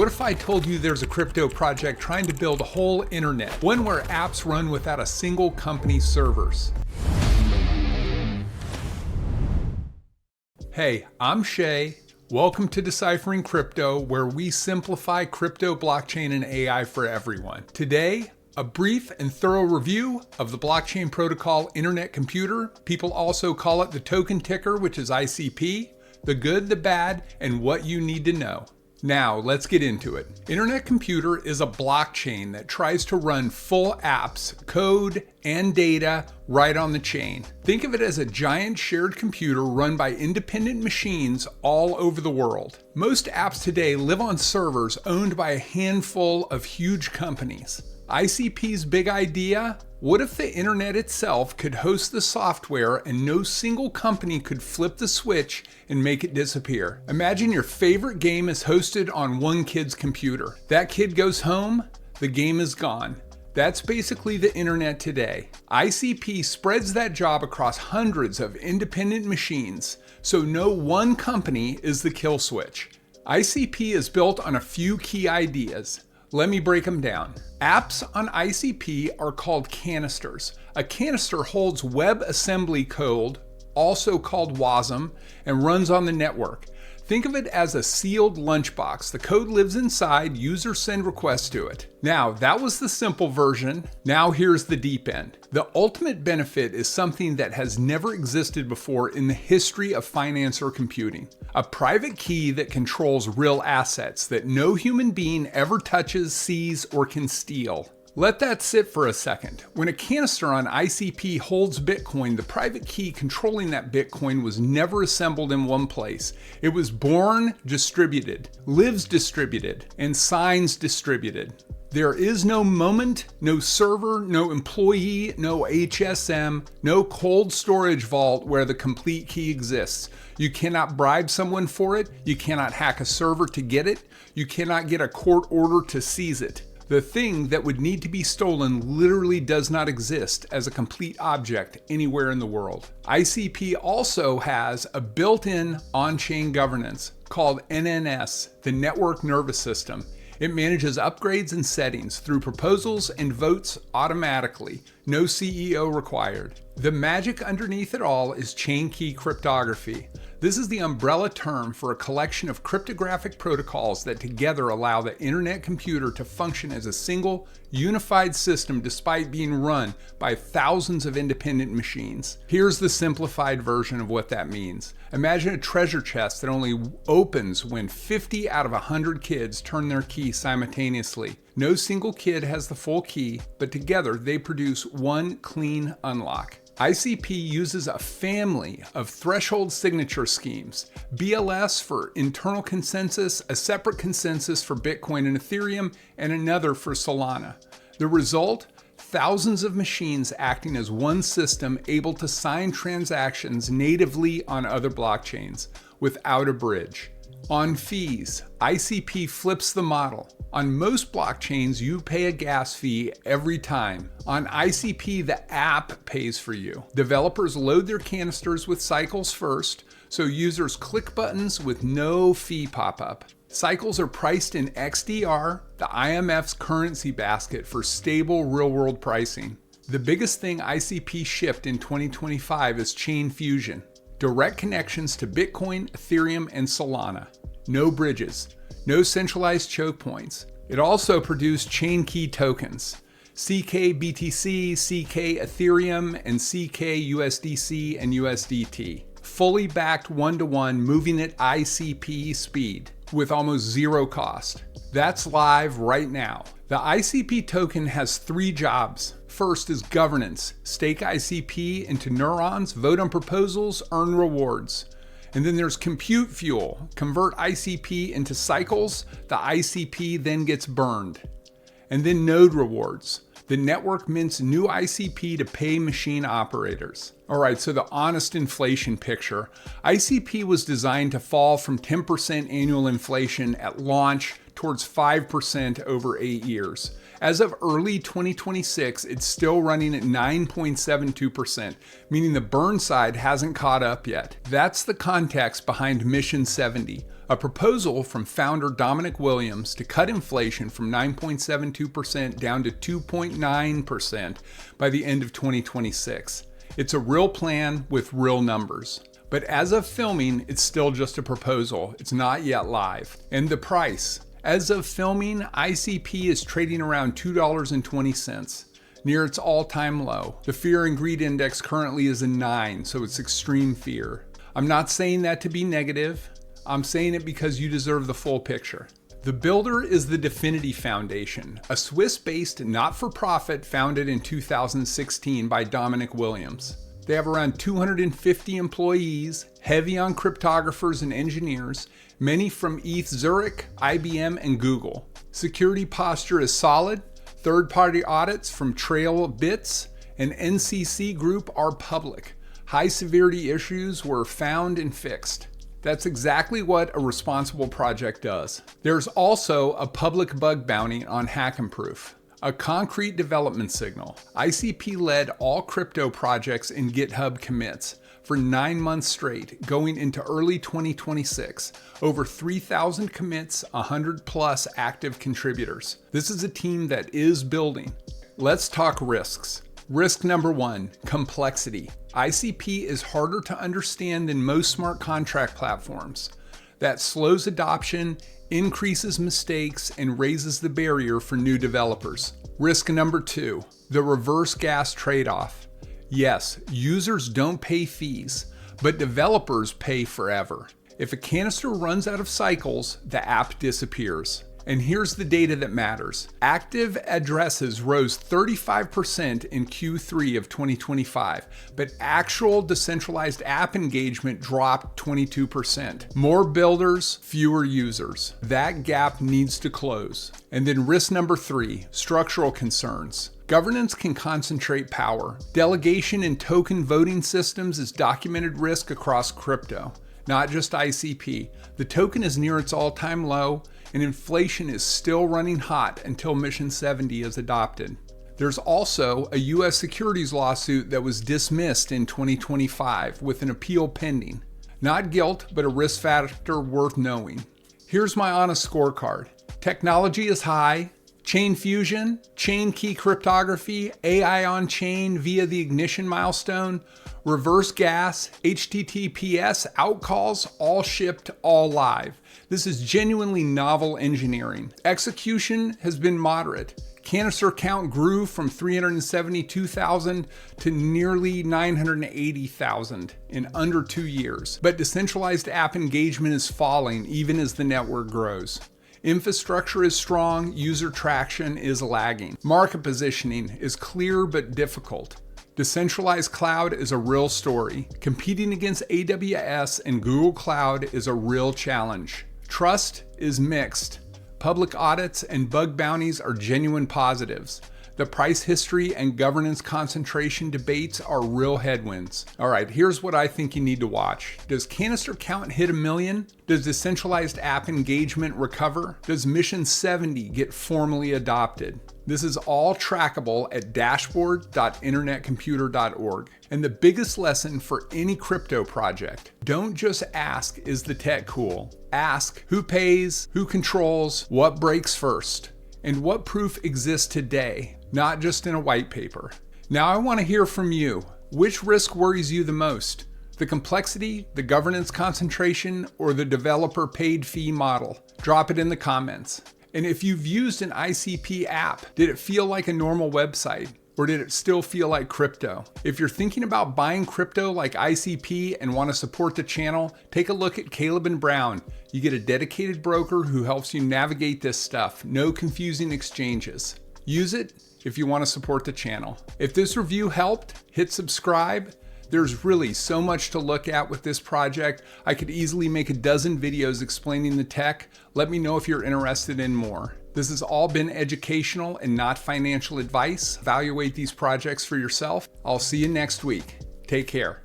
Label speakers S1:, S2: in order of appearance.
S1: What if I told you there's a crypto project trying to build a whole internet, one where apps run without a single company's servers? Hey, I'm Shay. Welcome to Deciphering Crypto, where we simplify crypto, blockchain, and AI for everyone. Today, a brief and thorough review of the blockchain protocol Internet Computer. People also call it the token ticker, which is ICP, the good, the bad, and what you need to know. Now, let's get into it. Internet Computer is a blockchain that tries to run full apps, code, and data right on the chain. Think of it as a giant shared computer run by independent machines all over the world. Most apps today live on servers owned by a handful of huge companies. ICP's big idea? What if the internet itself could host the software and no single company could flip the switch and make it disappear? Imagine your favorite game is hosted on one kid's computer. That kid goes home, the game is gone. That's basically the internet today. ICP spreads that job across hundreds of independent machines, so no one company is the kill switch. ICP is built on a few key ideas. Let me break them down. Apps on ICP are called canisters. A canister holds WebAssembly code, also called WASM, and runs on the network. Think of it as a sealed lunchbox. The code lives inside, users send requests to it. Now, that was the simple version. Now here's the deep end. The ultimate benefit is something that has never existed before in the history of finance or computing. A private key that controls real assets that no human being ever touches, sees, or can steal. Let that sit for a second. When a canister on ICP holds Bitcoin, the private key controlling that Bitcoin was never assembled in one place. It was born distributed, lives distributed, and signs distributed. There is no moment, no server, no employee, no HSM, no cold storage vault where the complete key exists. You cannot bribe someone for it. You cannot hack a server to get it. You cannot get a court order to seize it. The thing that would need to be stolen literally does not exist as a complete object anywhere in the world. ICP also has a built-in on-chain governance called NNS, the Network Nervous System. It manages upgrades and settings through proposals and votes automatically. No CEO required. The magic underneath it all is chain key cryptography. This is the umbrella term for a collection of cryptographic protocols that together allow the internet computer to function as a single, unified system despite being run by thousands of independent machines. Here's the simplified version of what that means. Imagine a treasure chest that only opens when 50 out of 100 kids turn their key simultaneously. No single kid has the full key, but together they produce one clean unlock. ICP uses a family of threshold signature schemes. BLS for internal consensus, a separate consensus for Bitcoin and Ethereum, and another for Solana. The result? Thousands of machines acting as one system able to sign transactions natively on other blockchains without a bridge. On fees, ICP flips the model. On most blockchains, you pay a gas fee every time. On ICP, the app pays for you. Developers load their canisters with cycles first, so users click buttons with no fee pop-up. Cycles are priced in XDR, the IMF's currency basket for stable real-world pricing. The biggest thing ICP shipped in 2025 is Chain Fusion. Direct connections to Bitcoin, Ethereum, and Solana. No bridges. No centralized choke points. It also produced chain key tokens, CK BTC, CK Ethereum, and CK USDC and USDT. Fully backed one-to-one, moving at ICP speed with almost zero cost. That's live right now. The ICP token has 3 jobs. First is governance. Stake ICP into Neurons, vote on proposals, earn rewards. And then there's compute fuel. Convert ICP into cycles. The ICP then gets burned. And then node rewards. The network mints new ICP to pay machine operators. All right, so the honest inflation picture. ICP was designed to fall from 10% annual inflation at launch towards 5% over 8 years. As of early 2026, it's still running at 9.72%, meaning the burn side hasn't caught up yet. That's the context behind Mission 70, A proposal from founder Dominic Williams to cut inflation from 9.72% down to 2.9% by the end of 2026. It's a real plan with real numbers. But as of filming, it's still just a proposal. It's not yet live. And the price. As of filming, ICP is trading around $2.20, near its all-time low. The fear and greed index currently is a 9, so it's extreme fear. I'm not saying that to be negative. I'm saying it because you deserve the full picture. The builder is the DFINITY Foundation, a Swiss-based not-for-profit founded in 2016 by Dominic Williams. They have around 250 employees, heavy on cryptographers and engineers, many from ETH Zurich, IBM, and Google. Security posture is solid. Third-party audits from Trail Bits and NCC Group are public. High-severity issues were found and fixed. That's exactly what a responsible project does. There's also a public bug bounty on Hack'n'Proof, a concrete development signal. ICP led all crypto projects in GitHub commits for 9 months straight, going into early 2026. Over 3,000 commits, 100 plus active contributors. This is a team that is building. Let's talk risks. Risk number 1, complexity. ICP is harder to understand than most smart contract platforms. That slows adoption, increases mistakes, and raises the barrier for new developers. Risk number 2, the reverse gas trade-off. Yes, users don't pay fees, but developers pay forever. If a canister runs out of cycles, the app disappears. And here's the data that matters. Active addresses rose 35% in Q3 of 2025, but actual decentralized app engagement dropped 22%. More builders, fewer users. That gap needs to close. And then risk number 3, structural concerns. Governance can concentrate power. Delegation in token voting systems is documented risk across crypto, not just ICP. The token is near its all-time low, and inflation is still running hot until Mission 70 is adopted. There's also a U.S. securities lawsuit that was dismissed in 2025 with an appeal pending. Not guilt, but a risk factor worth knowing. Here's my honest scorecard. Technology is high. Chain fusion, chain key cryptography, AI on chain via the ignition milestone, reverse gas, HTTPS outcalls, all shipped, all live. This is genuinely novel engineering. Execution has been moderate. Canister count grew from 372,000 to nearly 980,000 in under 2 years. But decentralized app engagement is falling even as the network grows. Infrastructure is strong, user traction is lagging. Market positioning is clear but difficult. Decentralized cloud is a real story. Competing against AWS and Google Cloud is a real challenge. Trust is mixed. Public audits and bug bounties are genuine positives. The price history and governance concentration debates are real headwinds. All right, here's what I think you need to watch. Does canister count hit 1 million? Does decentralized app engagement recover? Does Mission 70 get formally adopted? This is all trackable at dashboard.internetcomputer.org. And the biggest lesson for any crypto project, don't just ask, is the tech cool? Ask who pays, who controls, what breaks first, and what proof exists today, not just in a white paper. Now I want to hear from you. Which risk worries you the most? The complexity, the governance concentration, or the developer paid fee model? Drop it in the comments. And if you've used an ICP app, did it feel like a normal website? Or did it still feel like crypto? If you're thinking about buying crypto like ICP and want to support the channel, take a look at Caleb and Brown. You get a dedicated broker who helps you navigate this stuff. No confusing exchanges. Use it if you want to support the channel. If this review helped, hit subscribe. There's really so much to look at with this project. I could easily make a dozen videos explaining the tech. Let me know if you're interested in more. This has all been educational and not financial advice. Evaluate these projects for yourself. I'll see you next week. Take care.